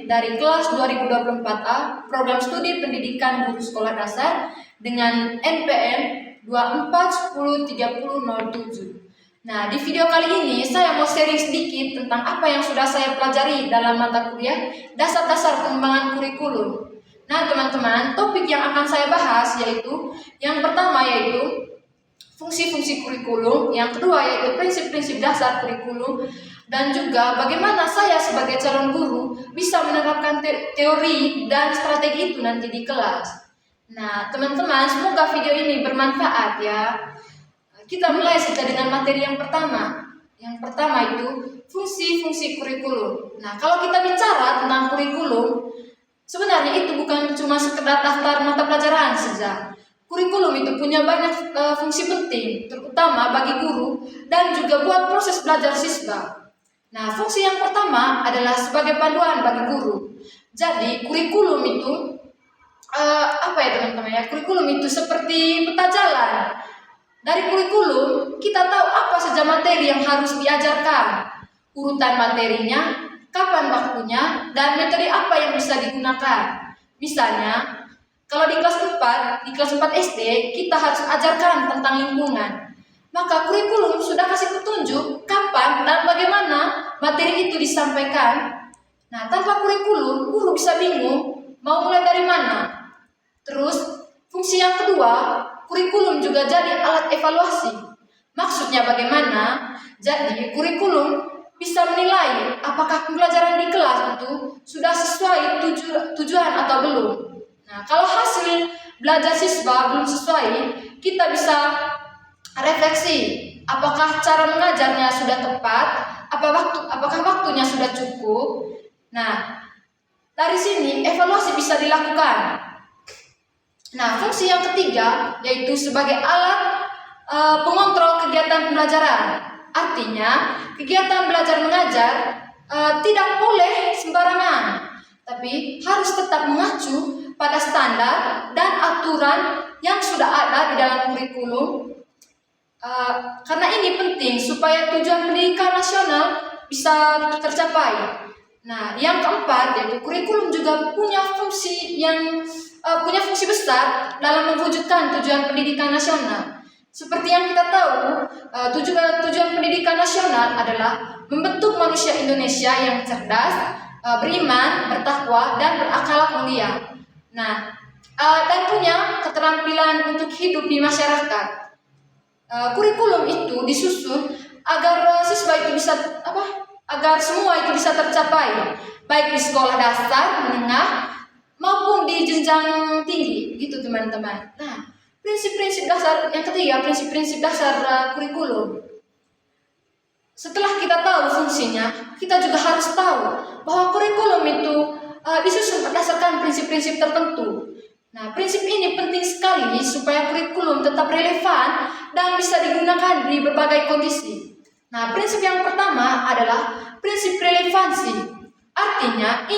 dari kelas 2024A Program Studi Pendidikan Guru Sekolah Dasar dengan NPM 24103007. Nah, di video kali ini saya mau sharing sedikit tentang apa yang sudah saya pelajari dalam mata kuliah dasar-dasar pengembangan kurikulum. Nah, teman-teman, topik yang akan saya bahas yaitu yang pertama yaitu fungsi-fungsi kurikulum, yang kedua yaitu prinsip-prinsip dasar kurikulum, dan juga bagaimana saya sebagai calon guru bisa menerapkan teori dan strategi itu nanti di kelas. Nah, teman-teman, semoga video ini bermanfaat ya. Kita mulai saja dengan materi yang pertama. Yang pertama itu fungsi-fungsi kurikulum. Nah, kalau kita bicara tentang kurikulum, sebenarnya itu bukan cuma sekedar daftar mata pelajaran saja. Kurikulum itu punya banyak fungsi penting, terutama bagi guru dan juga buat proses belajar siswa. Nah, fungsi yang pertama adalah sebagai panduan bagi guru. Jadi, kurikulum itu apa ya teman-teman ya? Kurikulum itu seperti peta jalan. Dari kurikulum kita tahu apa saja materi yang harus diajarkan, urutan materinya, kapan waktunya, dan metode apa yang bisa digunakan. Misalnya, kalau di kelas 4 SD, kita harus ajarkan tentang lingkungan. Maka kurikulum sudah kasih petunjuk kapan dan bagaimana materi itu disampaikan. Nah, tanpa kurikulum, guru bisa bingung mau mulai dari mana. Terus, fungsi yang kedua, kurikulum juga jadi alat evaluasi. Maksudnya bagaimana? Jadi, kurikulum bisa menilai apakah pembelajaran di kelas itu sudah sesuai tujuan atau belum. Nah, kalau hasil belajar siswa belum sesuai, kita bisa refleksi apakah cara mengajarnya sudah tepat, apakah waktunya sudah cukup. Nah, dari sini evaluasi bisa dilakukan. Nah, fungsi yang ketiga yaitu sebagai alat pengontrol kegiatan pembelajaran. Artinya, kegiatan belajar mengajar tidak boleh sembarangan, tapi harus tetap mengacu pada standar dan aturan yang sudah ada di dalam kurikulum. Karena ini penting supaya tujuan pendidikan nasional bisa tercapai. Nah, yang keempat yaitu kurikulum juga punya fungsi besar dalam mewujudkan tujuan pendidikan nasional. Seperti yang kita tahu, tujuan pendidikan nasional adalah membentuk manusia Indonesia yang cerdas, beriman, bertakwa, dan berakhlak mulia. Nah, dan punya keterampilan untuk hidup di masyarakat. Kurikulum itu disusun agar siswa itu bisa agar semua itu bisa tercapai, baik di sekolah dasar, menengah, maupun di jenjang tinggi, gitu teman-teman. Nah, prinsip-prinsip dasar yang ketiga, prinsip-prinsip dasar kurikulum. Setelah kita tahu fungsinya, kita juga harus tahu bahwa kurikulum itu disusun berdasarkan prinsip-prinsip tertentu. Nah, prinsip ini penting sekali supaya kurikulum tetap relevan dan bisa digunakan di berbagai kondisi. Nah, prinsip yang pertama adalah prinsip relevansi. Artinya,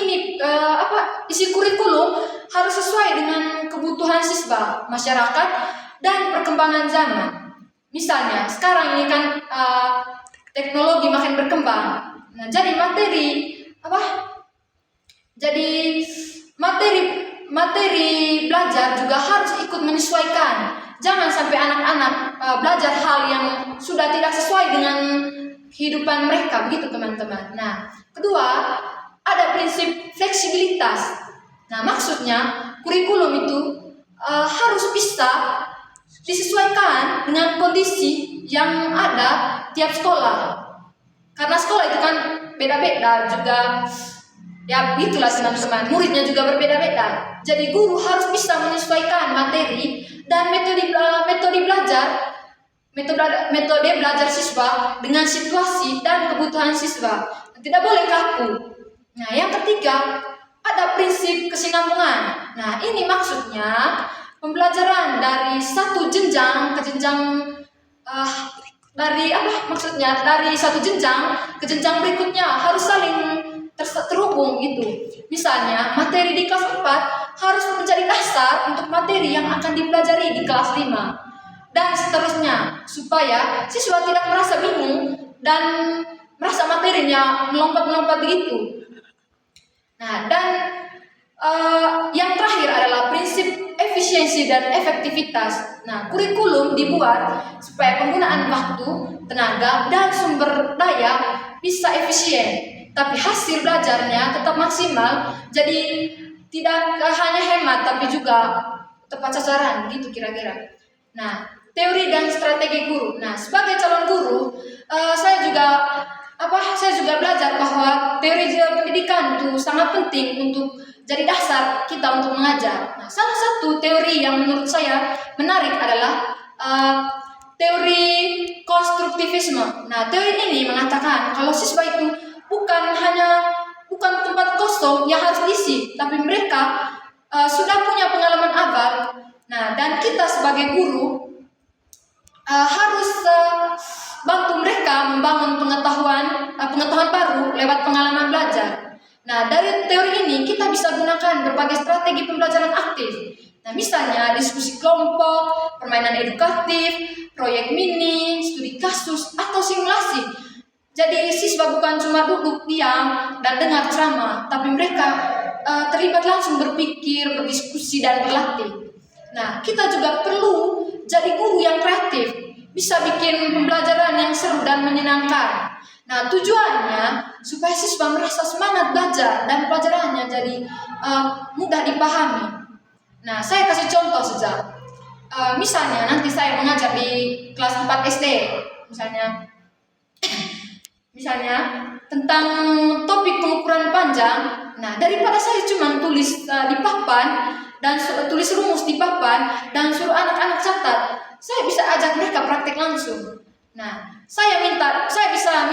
isi kurikulum harus sesuai dengan kebutuhan siswa, masyarakat, dan perkembangan zaman. Misalnya, sekarang ini kan teknologi makin berkembang. Nah, jadi materi belajar juga harus ikut menyesuaikan. Jangan sampai anak-anak belajar hal yang sudah tidak sesuai dengan kehidupan mereka, begitu teman-teman. Nah, kedua, ada prinsip fleksibilitas. Nah, maksudnya kurikulum itu harus bisa disesuaikan dengan kondisi yang ada tiap sekolah. Karena sekolah itu kan beda-beda juga. Ya, begitulah teman-teman, muridnya juga berbeda-beda. Jadi guru harus bisa menyesuaikan materi dan metode belajar siswa dengan situasi dan kebutuhan siswa. Tidak boleh kaku. Nah, yang ketiga, ada prinsip kesinambungan. Nah, ini maksudnya pembelajaran dari satu jenjang ke jenjang dari satu jenjang ke jenjang berikutnya harus saling terhubung gitu. Misalnya, materi di kelas 4 harus menjadi dasar untuk materi yang akan dipelajari di kelas 5 dan seterusnya, supaya siswa tidak merasa bingung dan merasa materinya melompat-melompat begitu. Nah, dan yang terakhir adalah prinsip efisiensi dan efektivitas. Nah, kurikulum dibuat supaya penggunaan waktu, tenaga, dan sumber daya bisa efisien, tapi hasil belajarnya tetap maksimal. Jadi tidak hanya hemat, tapi juga tepat sasaran, gitu kira-kira. Nah, teori dan strategi guru. Nah, sebagai calon guru, saya juga belajar bahwa teori pendidikan itu sangat penting untuk jadi dasar kita untuk mengajar. Nah, salah satu teori yang menurut saya menarik adalah teori konstruktivisme. Nah, teori ini mengatakan kalau siswa itu bukan tempat kosong yang harus diisi, tapi mereka sudah punya pengalaman abad. Nah, dan kita sebagai guru harus bantu mereka membangun pengetahuan baru lewat pengalaman belajar. Nah, dari teori ini kita bisa gunakan berbagai strategi pembelajaran aktif. Nah, misalnya diskusi kelompok, permainan edukatif, proyek mini, studi kasus, atau simulasi. Jadi siswa bukan cuma duduk diam dan dengar ceramah, tapi mereka terlibat langsung berpikir, berdiskusi, dan berlatih. Nah, kita juga perlu jadi guru yang kreatif, bisa bikin pembelajaran yang seru dan menyenangkan. Nah, tujuannya supaya siswa merasa semangat belajar dan pelajarannya jadi mudah dipahami. Nah, saya kasih contoh saja. Misalnya nanti saya mengajar di kelas 4 SD, misalnya tentang topik pengukuran panjang. Nah, daripada saya cuma tulis di papan dan tulis rumus di papan dan suruh anak-anak catat, saya bisa ajak mereka praktek langsung. Nah, saya bisa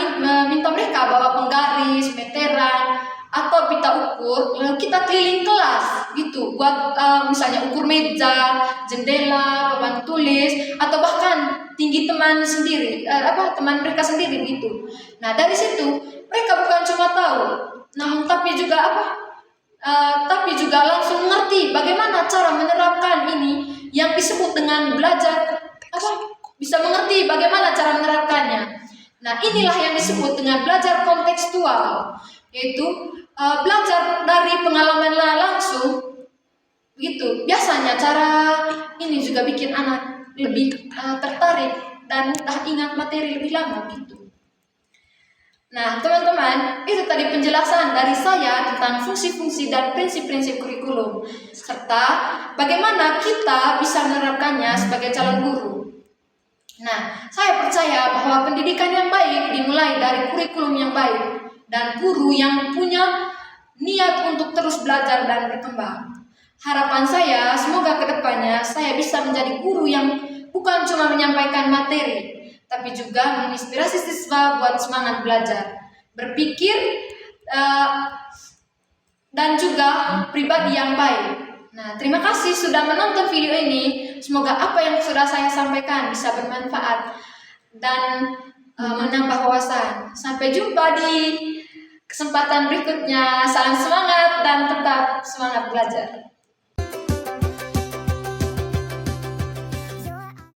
minta mereka bawa penggaris, meteran, atau pita ukur, lalu kita keliling kelas gitu, buat misalnya ukur meja, jendela, papan tulis, atau bahkan tinggi teman mereka sendiri gitu. Nah, dari situ mereka bukan cuma tahu, namun tapi juga langsung mengerti bagaimana cara menerapkan ini yang disebut dengan belajar bisa mengerti bagaimana cara menerapkannya. Nah, inilah yang disebut dengan belajar kontekstual, yaitu belajar dari pengalaman langsung. Begitu. Biasanya cara ini juga bikin anak lebih tertarik dan mudah ingat materi lebih lama gitu. Nah, teman-teman, itu tadi penjelasan dari saya tentang fungsi-fungsi dan prinsip-prinsip kurikulum, serta bagaimana kita bisa menerapkannya sebagai calon guru. Nah, saya percaya bahwa pendidikan yang baik dimulai dari kurikulum yang baik dan guru yang punya niat untuk terus belajar dan berkembang. Harapan saya, semoga kedepannya saya bisa menjadi guru yang bukan cuma menyampaikan materi, tapi juga menginspirasi siswa buat semangat belajar, berpikir, dan juga pribadi yang baik. Nah, terima kasih sudah menonton video ini. Semoga apa yang sudah saya sampaikan bisa bermanfaat dan menambah wawasan. Sampai jumpa di kesempatan berikutnya. Salam semangat dan tetap semangat belajar.